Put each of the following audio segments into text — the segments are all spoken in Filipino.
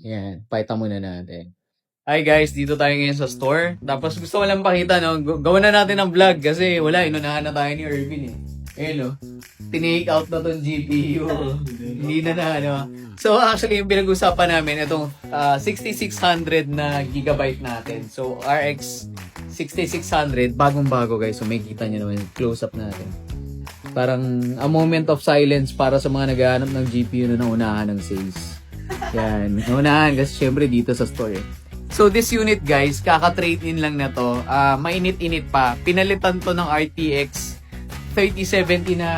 Yan, pakita muna natin. Hi guys, dito tayo ngayon sa store. Tapos gusto ko lang pakita, no? Gawin na natin ang vlog kasi wala, inunahan na tayo ni Irvin eh. Ayun, no? Tinake out na tong GPU. Hindi na, ano. So actually, yung pinag-usapan namin, itong 6600 na gigabyte natin. So RX 6600, bagong-bago guys. So may kita nyo naman, close-up natin. Parang a moment of silence para sa mga naghahanap ng GPU na naunahan ng sales. Yan, naunahan kasi syempre dito sa store eh. So this unit guys, kaka-trade in lang na to. Mainit-init pa. Pinalitan to ng RTX 3070 na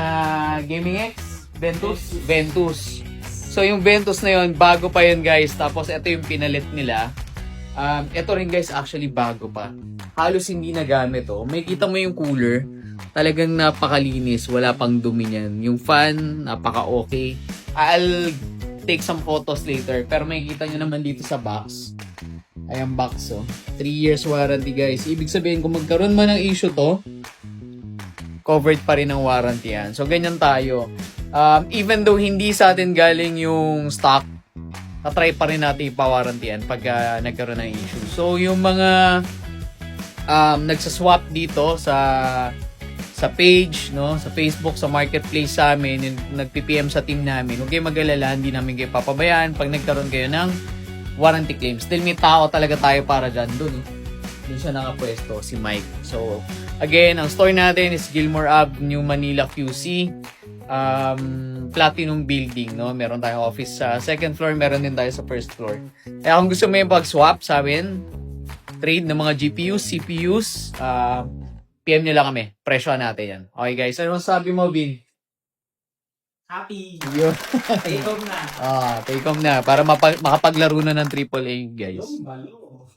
Gaming X Ventus. So yung Ventus na yon, bago pa yun guys. Tapos ito yung pinalit nila. Ito rin guys, actually bago pa. Halos hindi nagamit to. May kita mo yung cooler. Talagang napakalinis, wala pang dumi niyan. Yung fan, napaka-okay. I'll take some photos later. Pero may kita nyo naman dito sa box. Ayan box, oh. 3 years warranty, guys. Ibig sabihin, kung magkaroon man ng issue to, covered pa rin ng warranty yan. So, ganyan tayo. Even though hindi sa atin galing yung stock, na-try pa rin natin ipa-warranty yan pag nagkaroon ng issue. So, yung mga nagsaswap dito sa page, no, sa Facebook, sa marketplace sa amin, yung nag-PPM sa team namin, huwag kayo mag-alala, hindi namin kayo papabayaan pag nagkaroon kayo ng warranty claims. Still may tao talaga tayo para dyan dun. Dun siya nakapwesto, si Mike. So, again, ang store natin is Gilmore Ave, New Manila, QC. Platinum Building, no? Meron tayong office sa second floor, meron din tayo sa first floor. Kaya kung gusto mo yung pag-swap sa amin, trade ng mga GPUs, CPUs, PM nyo lang kami. Presyohan natin yan. Okay guys, ano sabi mo, Bin? Happy! Yun. Take home na. Take home na. Para makapaglaro na ng AAA, guys. Yung balo.